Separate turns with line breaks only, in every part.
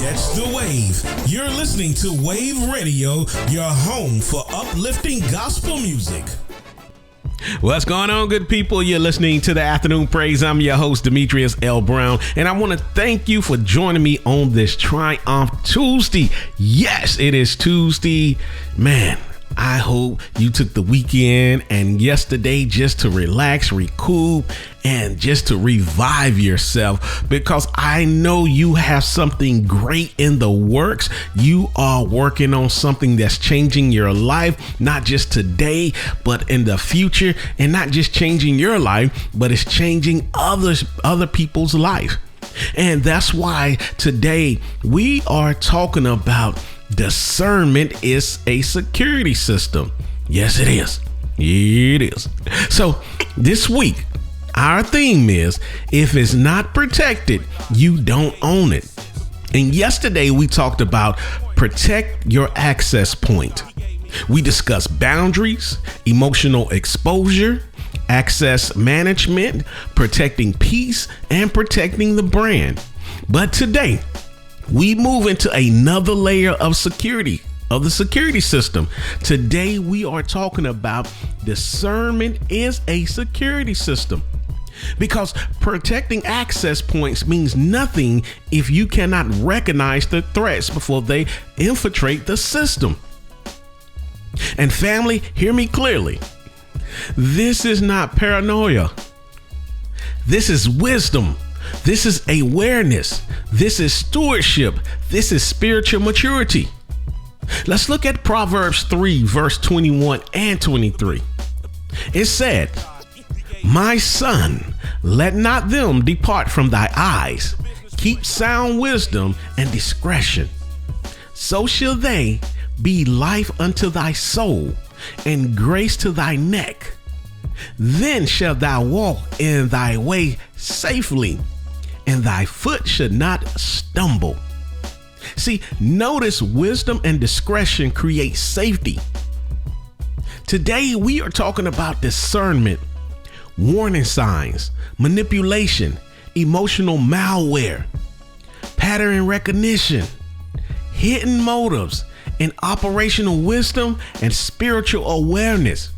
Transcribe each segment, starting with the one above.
Catch the wave. You're listening to Wave Radio, your home for uplifting gospel music.
What's going on, good people? You're listening to the Afternoon Praise. I'm your host, Demetrius L. Brown, and I want to thank you for joining me on this Triumph Tuesday. Yes, it is Tuesday. Man, I hope you took the weekend and yesterday just to relax, recoup, and just to revive yourself, because I know you have something great in the works. You are working on something that's changing your life, not just today, but in the future, and not just changing your life, but it's changing other people's life. And that's why today we are talking about discernment is a security system. Yes, it is. It is. So this week, our theme is, if it's not protected, you don't own it. And yesterday we talked about protect your access point. We discussed boundaries, emotional exposure, access management, protecting peace, and protecting the brand. But today, we move into another layer of security, of the security system. Today, we are talking about discernment is a security system. Because protecting access points means nothing if you cannot recognize the threats before they infiltrate the system. And family, hear me clearly. This is not paranoia. This is wisdom. This is awareness. This is stewardship. This is spiritual maturity. Let's look at Proverbs 3, verse 21 and 23. It said, "My son, let not them depart from thy eyes. Keep sound wisdom and discretion. So shall they be life unto thy soul and grace to thy neck. Then shalt thou walk in thy way safely, and thy foot should not stumble." See, notice wisdom and discretion create safety. Today, we are talking about discernment, warning signs, manipulation, emotional malware, pattern recognition, hidden motives, and operational wisdom and spiritual awareness.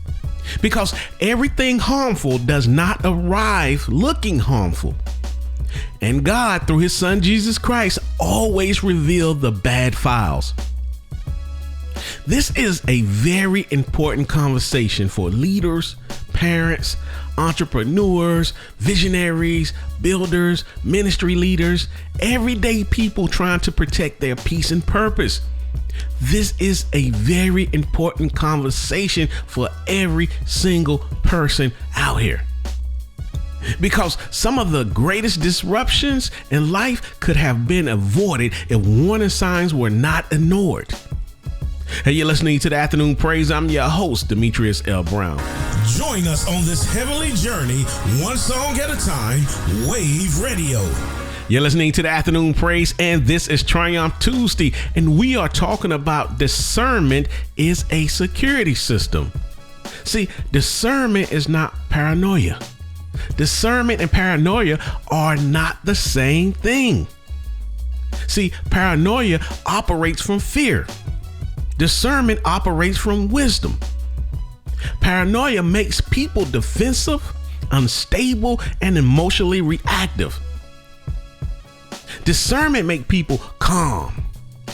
Because everything harmful does not arrive looking harmful. And God, through his son Jesus Christ, always revealed the bad files. This is a very important conversation for leaders, parents, entrepreneurs, visionaries, builders, ministry leaders, everyday people trying to protect their peace and purpose. This is a very important conversation for every single person out here. Because some of the greatest disruptions in life could have been avoided if warning signs were not ignored. Hey, you're listening to the Afternoon Praise. I'm your host, Demetrius L. Brown.
Join us on this heavenly journey, one song at a time, Wave Radio.
You're listening to the Afternoon Praise, and this is Triumph Tuesday, and we are talking about discernment is a security system. See, discernment is not paranoia. Discernment and paranoia are not the same thing. See, paranoia operates from fear. Discernment operates from wisdom. Paranoia makes people defensive, unstable, and emotionally reactive. Discernment makes people calm,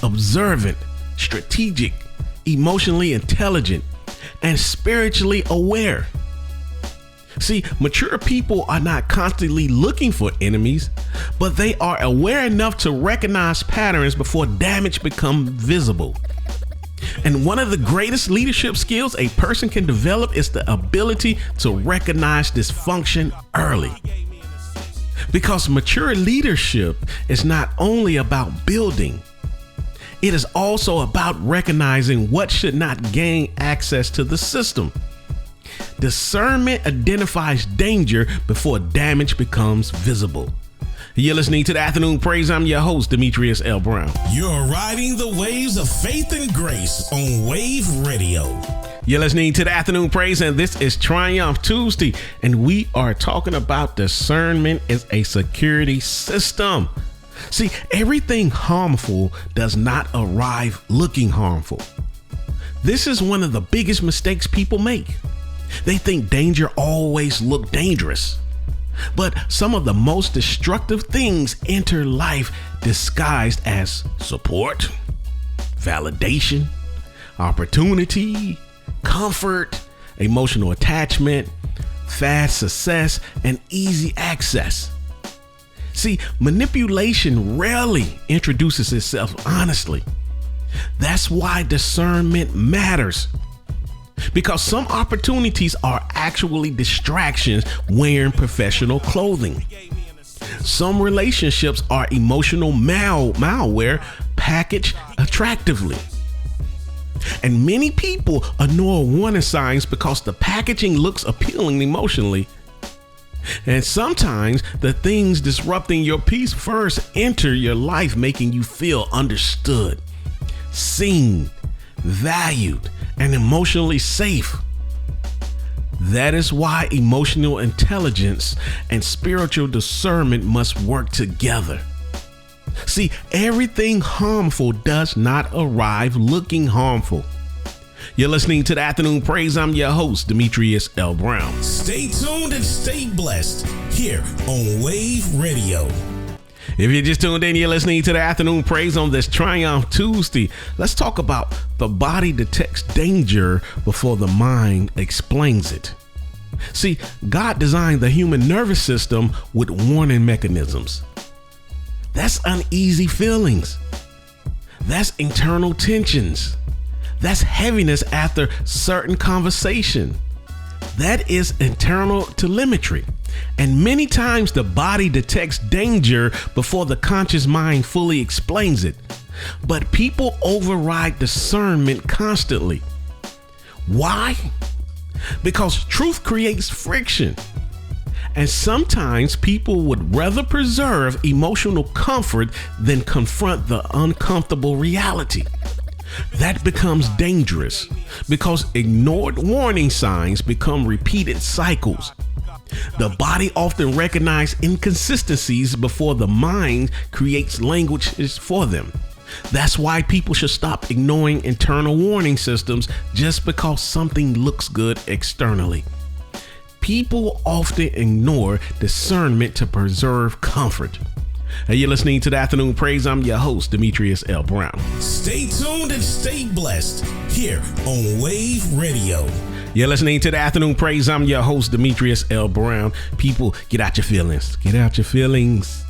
observant, strategic, emotionally intelligent, and spiritually aware. See, mature people are not constantly looking for enemies, but they are aware enough to recognize patterns before damage becomes visible. And one of the greatest leadership skills a person can develop is the ability to recognize dysfunction early. Because mature leadership is not only about building, it is also about recognizing what should not gain access to the system. Discernment identifies danger before damage becomes visible. You're listening to the Afternoon Praise. I'm your host, Demetrius L. Brown.
You're riding the waves of faith and grace on Wave Radio.
You're listening to the Afternoon Praise, and this is Triumph Tuesday, and we are talking about discernment as a security system. See, everything harmful does not arrive looking harmful. This is one of the biggest mistakes people make. They think danger always looks dangerous. But some of the most destructive things enter life disguised as support, validation, opportunity, comfort, emotional attachment, fast success, and easy access. See, manipulation rarely introduces itself honestly. That's why discernment matters. Because some opportunities are actually distractions wearing professional clothing. Some relationships are emotional malware packaged attractively. And many people ignore warning signs because the packaging looks appealing emotionally. And sometimes the things disrupting your peace first enter your life, making you feel understood, seen, valued, and emotionally safe. That is why emotional intelligence and spiritual discernment must work together. See, everything harmful does not arrive looking harmful. You're listening to the Afternoon Praise. I'm your host, Demetrius L. Brown.
Stay tuned and stay blessed here on Wave Radio.
If you just tuned in, you're listening to the Afternoon Praise on this Triumph Tuesday. Let's talk about the body detects danger before the mind explains it. See, God designed the human nervous system with warning mechanisms. That's uneasy feelings. That's internal tensions. That's heaviness after certain conversation. That is internal telemetry. And many times the body detects danger before the conscious mind fully explains it. But people override discernment constantly. Why? Because truth creates friction. And sometimes people would rather preserve emotional comfort than confront the uncomfortable reality. That becomes dangerous because ignored warning signs become repeated cycles. The body often recognizes inconsistencies before the mind creates languages for them. That's why people should stop ignoring internal warning systems just because something looks good externally. People often ignore discernment to preserve comfort. Hey, you're listening to the Afternoon Praise. I'm your host, Demetrius L. Brown.
Stay tuned and stay blessed here on Wave Radio.
You're listening to the Afternoon Praise. I'm your host, Demetrius L. Brown. People, get out your feelings. Get out your feelings.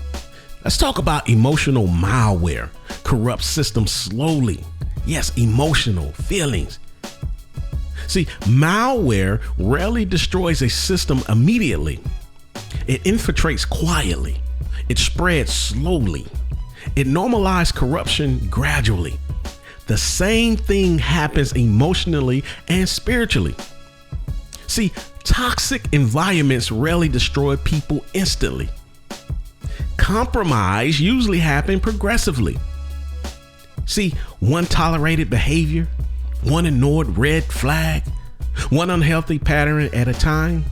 Let's talk about emotional malware. Corrupts systems slowly. Yes, emotional feelings. See, malware rarely destroys a system immediately. It infiltrates quietly. It spreads slowly. It normalizes corruption gradually. The same thing happens emotionally and spiritually. See, toxic environments rarely destroy people instantly. Compromise usually happens progressively. See, one tolerated behavior, one ignored red flag, one unhealthy pattern at a time,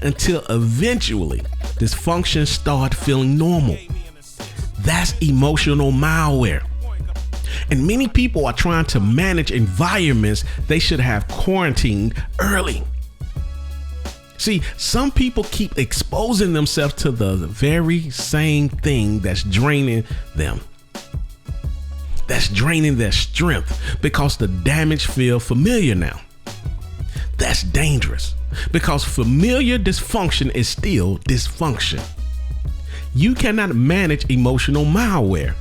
until eventually dysfunction start feeling normal. That's emotional malware. And many people are trying to manage environments they should have quarantined early. See, some people keep exposing themselves to the very same thing that's draining them. That's draining their strength because the damage feels familiar now. That's dangerous because familiar dysfunction is still dysfunction. You cannot manage emotional malware.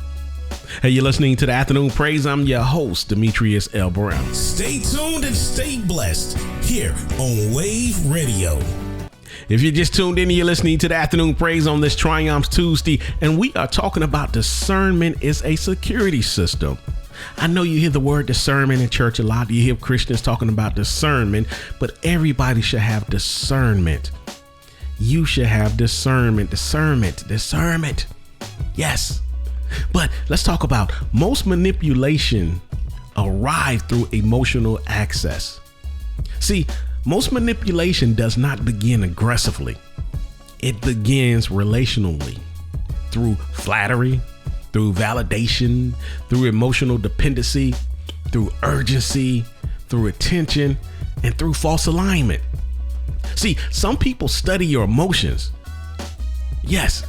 Hey, you're listening to the Afternoon Praise. I'm your host, Demetrius L. Brown.
Stay tuned and stay blessed here on Wave Radio.
If you just tuned in, you're listening to the Afternoon Praise on this Triumph Tuesday, and we are talking about discernment is a security system. I know you hear the word discernment in church a lot. You hear Christians talking about discernment, but everybody should have discernment. You should have discernment. Yes. But let's talk about most manipulation arrive through emotional access. See, most manipulation does not begin aggressively. It begins relationally through flattery, through validation, through emotional dependency, through urgency, through attention, and through false alignment. See, some people study your emotions. Yes,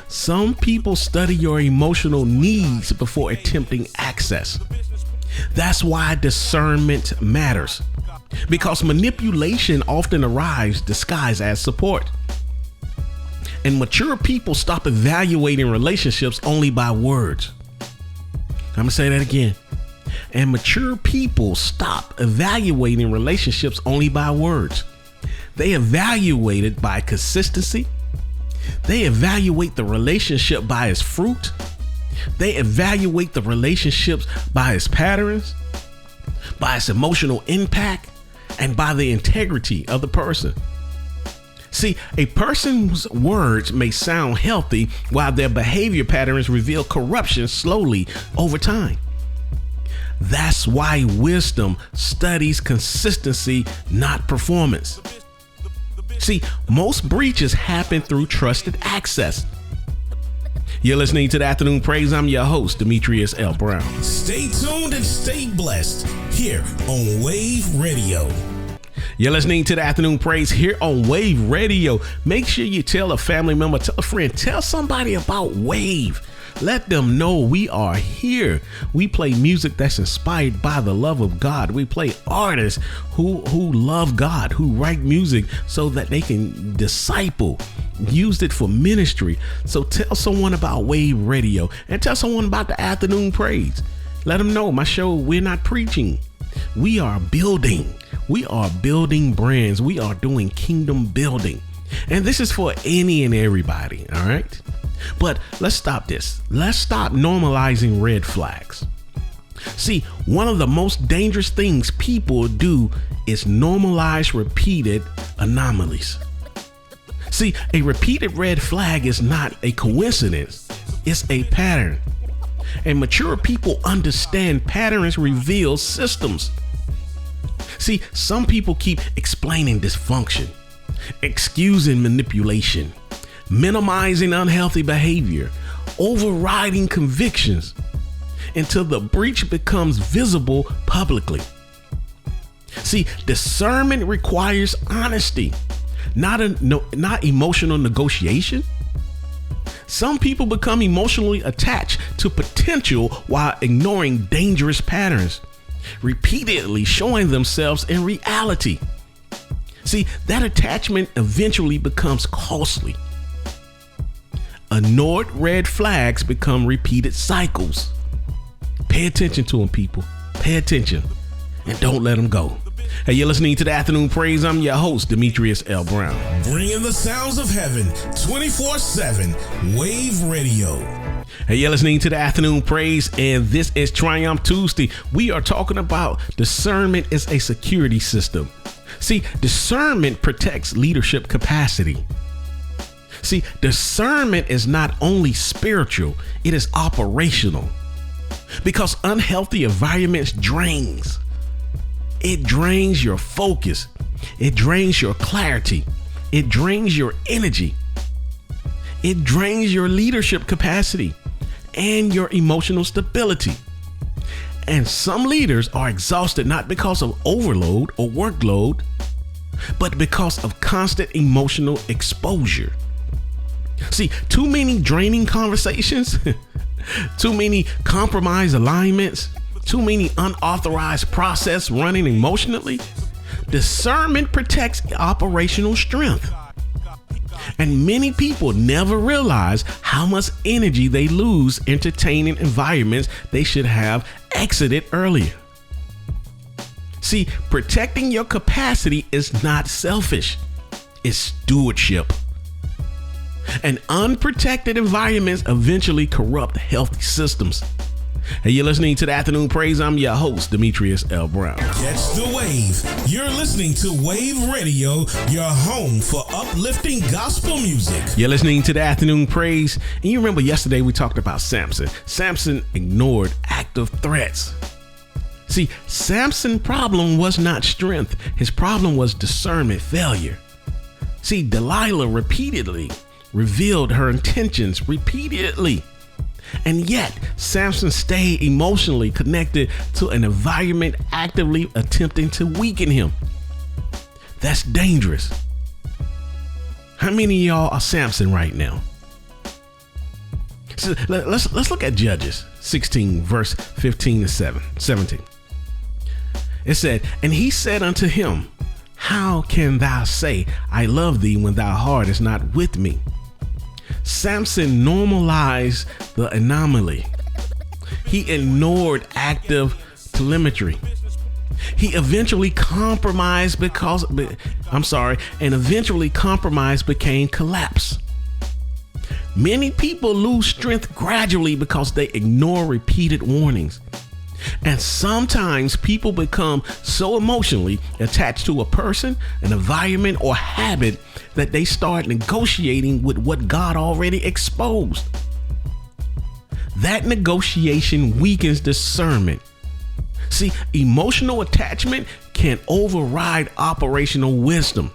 some people study your emotional needs before attempting access. That's why discernment matters, because manipulation often arrives disguised as support. And mature people stop evaluating relationships only by words. I'm gonna say that again. And mature people stop evaluating relationships only by words. They evaluate it by consistency. They evaluate the relationship by its fruit. They evaluate the relationships by its patterns, by its emotional impact, and by the integrity of the person. See, a person's words may sound healthy while their behavior patterns reveal corruption slowly over time. That's why wisdom studies consistency, not performance. See, most breaches happen through trusted access. You're listening to the Afternoon Praise. I'm your host, Demetrius L. Brown.
Stay tuned and stay blessed here on Wave Radio.
You're listening to the Afternoon Praise here on Wave Radio. Make sure you tell a family member, tell a friend, tell somebody about Wave. Let them know we are here. We play music that's inspired by the love of God. We play artists who love God, who write music so that they can disciple, use it for ministry. So tell someone about Wave Radio and tell someone about the Afternoon Praise. Let them know my show, we're not preaching. We are building. We are building brands. We are doing kingdom building. And this is for any and everybody, all right? But let's stop this. Let's stop normalizing red flags. See, one of the most dangerous things people do is normalize repeated anomalies. See, a repeated red flag is not a coincidence. It's a pattern. And mature people understand patterns reveal systems. See, some people keep explaining dysfunction, excusing manipulation, minimizing unhealthy behavior, overriding convictions until the breach becomes visible publicly. See, discernment requires honesty, not emotional negotiation. Some people become emotionally attached to potential while ignoring dangerous patterns, repeatedly showing themselves in reality. See, that attachment eventually becomes costly. Ignored red flags become repeated cycles. Pay attention to them, people. Pay attention and don't let them go. Hey, you're listening to the Afternoon Praise. I'm your host, Demetrius L. Brown.
Bringing the sounds of heaven 24/7, Wave Radio.
Hey, you're listening to the Afternoon Praise, and this is Triumph Tuesday. We are talking about discernment as a security system. See, discernment protects leadership capacity. See, discernment is not only spiritual, it is operational. Because unhealthy environments drains. It drains your focus. It drains your clarity. It drains your energy. It drains your leadership capacity and your emotional stability. And some leaders are exhausted not because of overload or workload, but because of constant emotional exposure. See, too many draining conversations, too many compromised alignments, too many unauthorized process running emotionally. Discernment protects operational strength. And many people never realize how much energy they lose entertaining environments they should have exited earlier. See, protecting your capacity is not selfish, it's stewardship. And unprotected environments eventually corrupt healthy systems. Hey, you're listening to the Afternoon Praise. I'm your host, Demetrius L. Brown.
Catch the wave. You're listening to Wave Radio, your home for uplifting gospel music.
You're listening to the Afternoon Praise. And you remember yesterday we talked about Samson. Samson ignored active threats. See, Samson's problem was not strength. His problem was discernment failure. See, Delilah repeatedly revealed her intentions repeatedly. And yet, Samson stayed emotionally connected to an environment actively attempting to weaken him. That's dangerous. How many of y'all are Samson right now? So let's look at Judges 16, verse 15 to 17. It said, and he said unto him, how can thou say, I love thee, when thy heart is not with me? Samson normalized the anomaly. He ignored active telemetry. He eventually compromised eventually compromise became collapse. Many people lose strength gradually because they ignore repeated warnings. And sometimes people become so emotionally attached to a person, an environment, or habit that they start negotiating with what God already exposed. That negotiation weakens discernment. See, emotional attachment can override operational wisdom.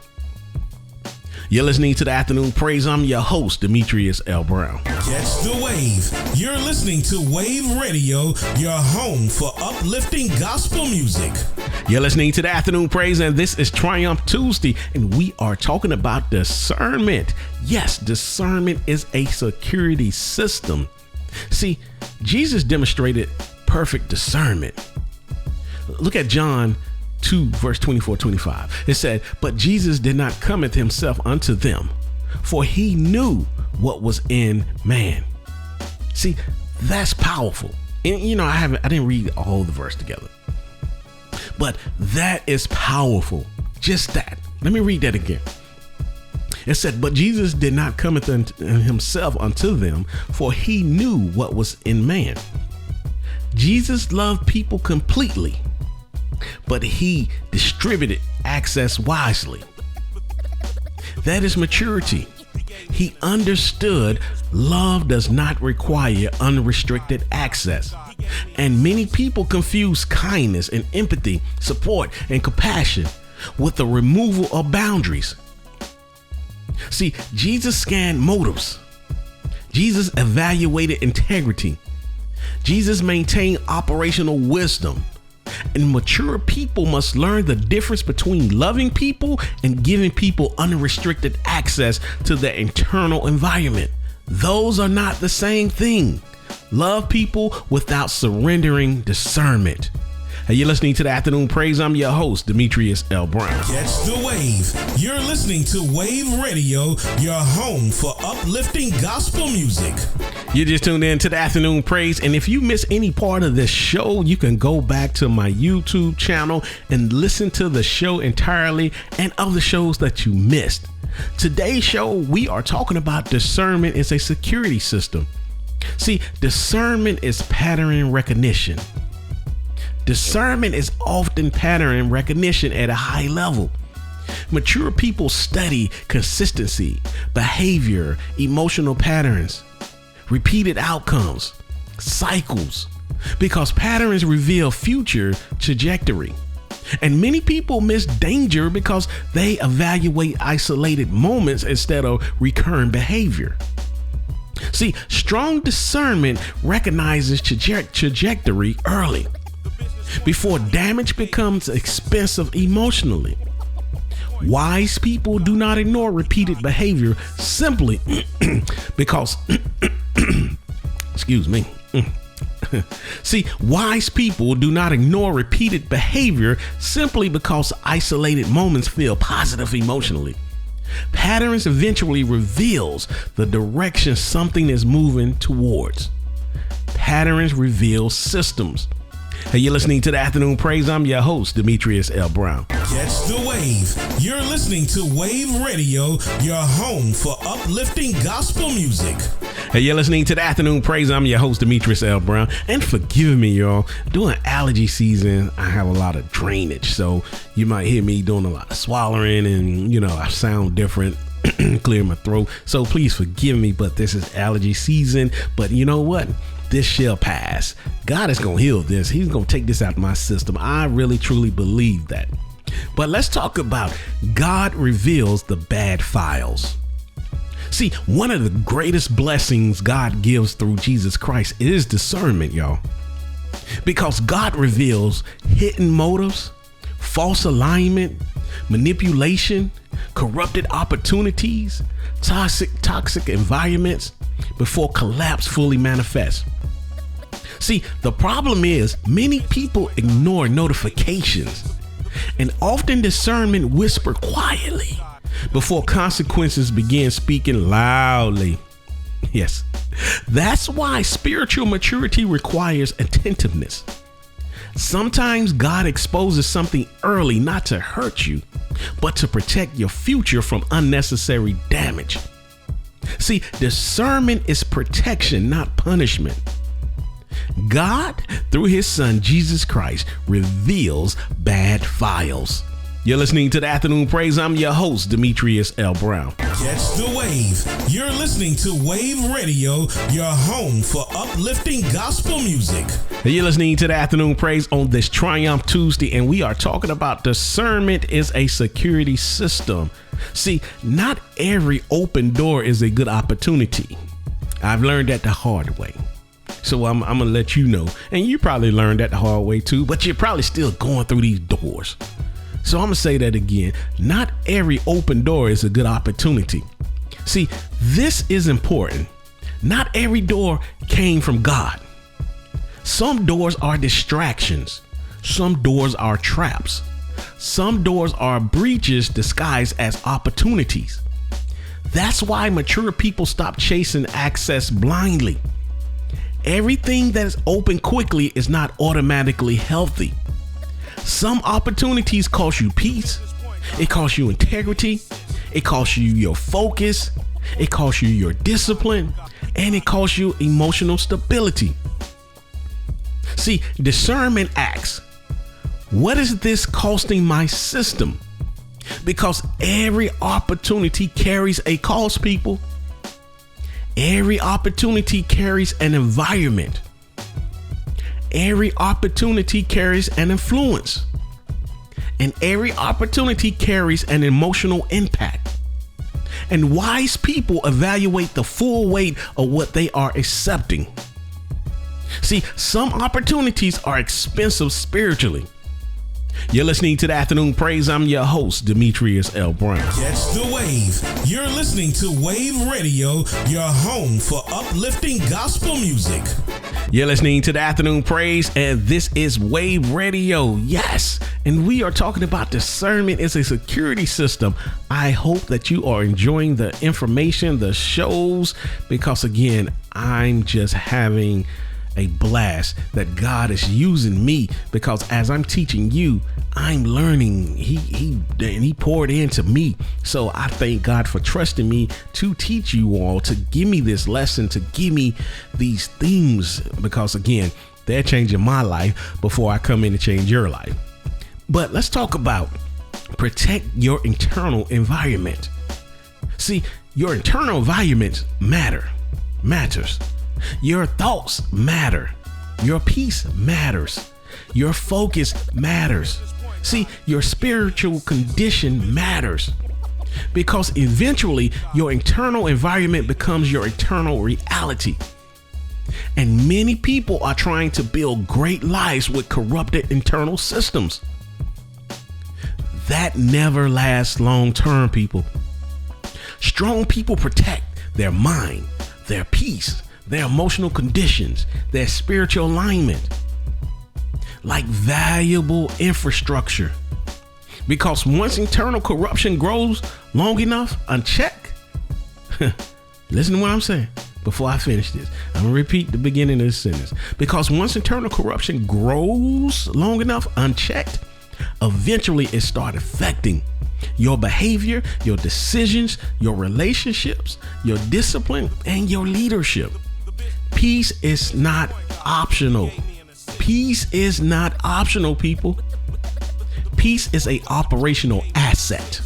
You're listening to the Afternoon Praise. I'm your host, Demetrius L. Brown.
Catch the wave. You're listening to Wave Radio, your home for uplifting gospel music.
You're listening to the Afternoon Praise, and this is Triumph Tuesday, and we are talking about discernment. Yes, discernment is a security system. See, Jesus demonstrated perfect discernment. Look at John 2, verse 24-25. It said, but Jesus did not cometh himself unto them, for he knew what was in man. See, that's powerful. And I didn't read all the verse together, but that is powerful. Just that. Let me read that again. It said, but Jesus did not cometh himself unto them, for he knew what was in man. Jesus loved people completely, but he distributed access wisely. That is maturity. He understood love does not require unrestricted access. And many people confuse kindness and empathy, support and compassion with the removal of boundaries. See, Jesus scanned motives. Jesus evaluated integrity. Jesus maintained operational wisdom. And mature people must learn the difference between loving people and giving people unrestricted access to their internal environment. Those are not the same thing. Love people without surrendering discernment. Hey, you're listening to the Afternoon Praise. I'm your host, Demetrius L. Brown.
Catch the wave. You're listening to Wave Radio, your home for uplifting gospel music.
You just tuned in to the Afternoon Praise, and if you miss any part of this show, you can go back to my YouTube channel and listen to the show entirely and other shows that you missed. Today's show, we are talking about discernment as a security system. See, discernment is pattern recognition. Discernment is often pattern recognition at a high level. Mature people study consistency, behavior, emotional patterns, repeated outcomes, cycles, because patterns reveal future trajectory. And many people miss danger because they evaluate isolated moments instead of recurrent behavior. See, strong discernment recognizes trajectory early, before damage becomes expensive emotionally. Wise people do not ignore repeated behavior simply because excuse me. See, wise people do not ignore repeated behavior simply because isolated moments feel positive emotionally. Patterns eventually reveals the direction something is moving towards. Patterns reveal systems. Hey, you're listening to the Afternoon Praise. I'm your host, Demetrius L. Brown.
Catch the wave. You're listening to Wave Radio, your home for uplifting gospel music.
Hey, you're listening to the Afternoon Praise. I'm your host, Demetrius L. Brown. And forgive me, y'all. During allergy season, I have a lot of drainage. So you might hear me doing a lot of swallowing and, I sound different. Clear my throat. So please forgive me, but this is allergy season. But you know what? This shall pass. God is going to heal this. He's going to take this out of my system. I really, truly believe that. But let's talk about God reveals the bad files. See, one of the greatest blessings God gives through Jesus Christ is discernment, y'all. Because God reveals hidden motives, false alignment, manipulation, corrupted opportunities, toxic environments before collapse fully manifests. See, the problem is many people ignore notifications, and often discernment whisper quietly before consequences begin speaking loudly. Yes, that's why spiritual maturity requires attentiveness. Sometimes God exposes something early not to hurt you, but to protect your future from unnecessary damage. See, discernment is protection, not punishment. God, through his son, Jesus Christ, reveals bad files. You're listening to the Afternoon Praise. I'm your host, Demetrius L. Brown.
Catch the wave. You're listening to Wave Radio, your home for uplifting gospel music.
You're listening to the Afternoon Praise on this Triumph Tuesday, and we are talking about discernment is a security system. See, not every open door is a good opportunity. I've learned that the hard way. So I'm going to let you know, and you probably learned that the hard way too, but you're probably still going through these doors. So I'm going to say that again. Not every open door is a good opportunity. See, this is important. Not every door came from God. Some doors are distractions. Some doors are traps. Some doors are breaches disguised as opportunities. That's why mature people stop chasing access blindly. Everything that is open quickly is not automatically healthy. Some opportunities cost you peace. It costs you integrity. It costs you your focus. It costs you your discipline. And it costs you emotional stability. See, discernment asks, what is this costing my system? Because every opportunity carries a cost, people. Every opportunity carries an environment. Every opportunity carries an influence. And every opportunity carries an emotional impact. And wise people evaluate the full weight of what they are accepting. See, some opportunities are expensive spiritually. You're listening to the Afternoon Praise. I'm your host, Demetrius L. Brown.
Catch the wave. You're listening to Wave Radio, your home for uplifting gospel music.
You're listening to the Afternoon Praise, and this is Wave Radio. Yes, and we are talking about discernment as a security system. I hope that you are enjoying the information, the shows, because again, I'm just having a blast that God is using me, because as I'm teaching you, I'm learning. He poured into me. So I thank God for trusting me to teach you all, to give me this lesson, to give me these things, because again, they're changing my life before I come in to change your life. But let's talk about protect your internal environment. See, your internal environment matters. Your thoughts matter. Your peace matters. Your focus matters. See, your spiritual condition matters, because eventually your internal environment becomes your eternal reality. And many people are trying to build great lives with corrupted internal systems. That never lasts long term, people. Strong people protect their mind, their peace, their emotional conditions, their spiritual alignment, like valuable infrastructure. Because once internal corruption grows long enough unchecked, listen to what I'm saying before I finish this. I'm gonna repeat the beginning of this sentence. Because once internal corruption grows long enough unchecked, eventually it starts affecting your behavior, your decisions, your relationships, your discipline, and your leadership. Peace is not optional. Peace is not optional, people. Peace is an operational asset.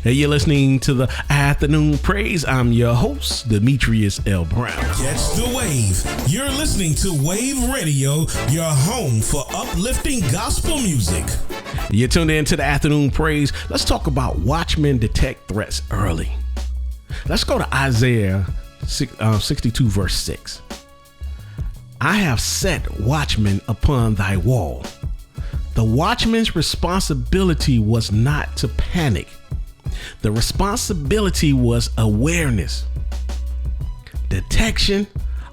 Hey, you're listening to the Afternoon Praise. I'm your host, Demetrius L. Brown.
Catch the wave. You're listening to Wave Radio, your home for uplifting gospel music.
You're tuned in to the Afternoon Praise. Let's talk about watchmen detect threats early. Let's go to Isaiah 62 verse 6. I have set watchmen upon thy wall. The watchman's responsibility was not to panic. The responsibility was awareness, detection,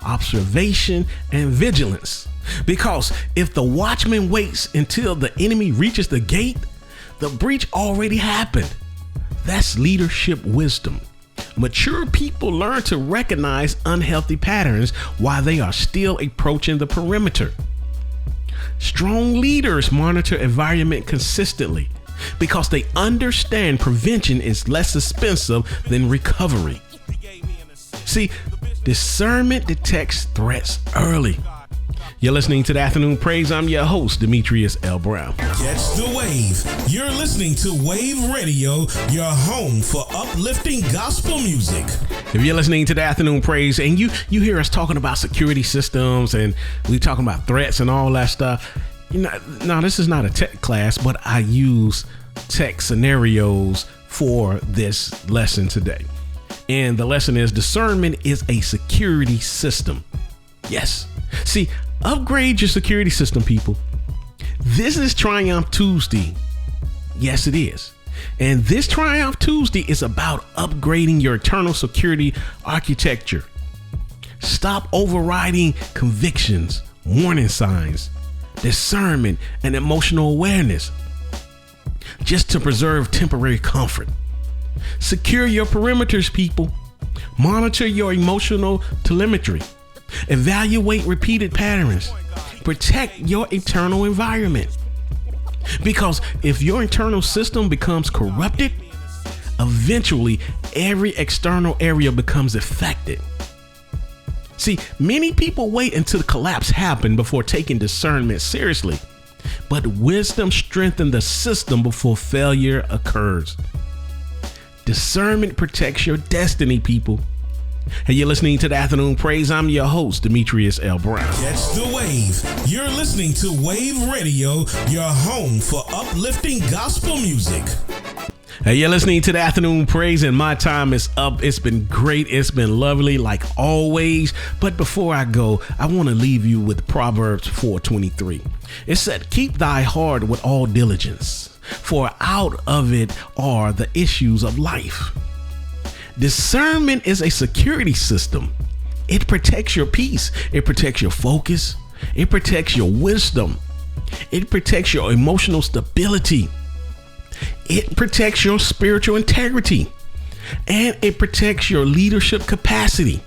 observation, and vigilance. Because if the watchman waits until the enemy reaches the gate, the breach already happened. That's leadership wisdom. Mature people learn to recognize unhealthy patterns while they are still approaching the perimeter. Strong leaders monitor environment consistently because they understand prevention is less expensive than recovery. See, discernment detects threats early. You're listening to the Afternoon Praise. I'm your host, Demetrius L. Brown.
Catch the wave. You're listening to Wave Radio, your home for uplifting gospel music.
If you're listening to the Afternoon Praise and you hear us talking about security systems and we talking about threats and all that stuff, now this is not a tech class, but I use tech scenarios for this lesson today. And the lesson is discernment is a security system. Yes. See, upgrade your security system, people. This is Triumph Tuesday. Yes, it is. And this Triumph Tuesday is about upgrading your internal security architecture. Stop overriding convictions, warning signs, discernment, and emotional awareness just to preserve temporary comfort. Secure your perimeters, people. Monitor your emotional telemetry. Evaluate repeated patterns. Protect your internal environment. Because if your internal system becomes corrupted, eventually every external area becomes affected. See, many people wait until the collapse happens before taking discernment seriously. But wisdom strengthens the system before failure occurs. Discernment protects your destiny, people. Hey, you're listening to the Afternoon Praise. I'm your host, Demetrius L. Brown.
Catch the wave. You're listening to Wave Radio, your home for uplifting gospel music.
Hey, you're listening to the Afternoon Praise, and my time is up. It's been great. It's been lovely, like always. But before I go, I want to leave you with Proverbs 4:23. It said, "Keep thy heart with all diligence, for out of it are the issues of life." Discernment is a security system. It protects your peace. It protects your focus. It protects your wisdom. It protects your emotional stability. It protects your spiritual integrity. And it protects your leadership capacity.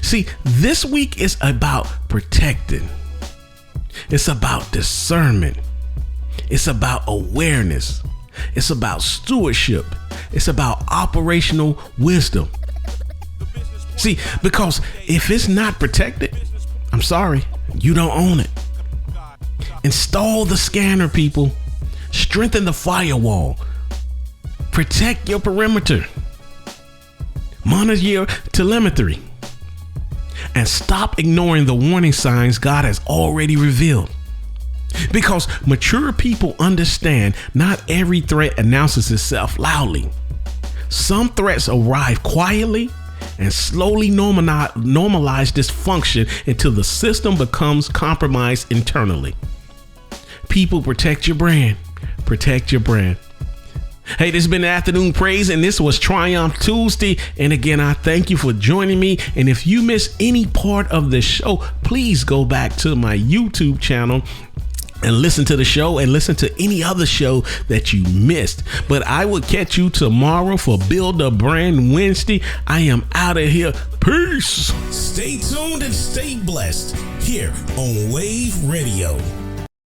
See, this week is about protecting. It's about discernment. It's about awareness. It's about stewardship. It's about operational wisdom. See, because if it's not protected, I'm sorry, you don't own it. Install the scanner, people. Strengthen the firewall. Protect your perimeter. Monitor your telemetry. And stop ignoring the warning signs God has already revealed. Because mature people understand not every threat announces itself loudly. Some threats arrive quietly and slowly normalize dysfunction until the system becomes compromised internally. People, protect your brand. Protect your brand. Hey, this has been the Afternoon Praise, and this was Triumph Tuesday. And again, I thank you for joining me. And if you miss any part of the show, please go back to my YouTube channel and listen to the show and listen to any other show that you missed. But I will catch you tomorrow for Build a Brand Wednesday. I am out of here. Peace.
Stay tuned and stay blessed here on Wave Radio.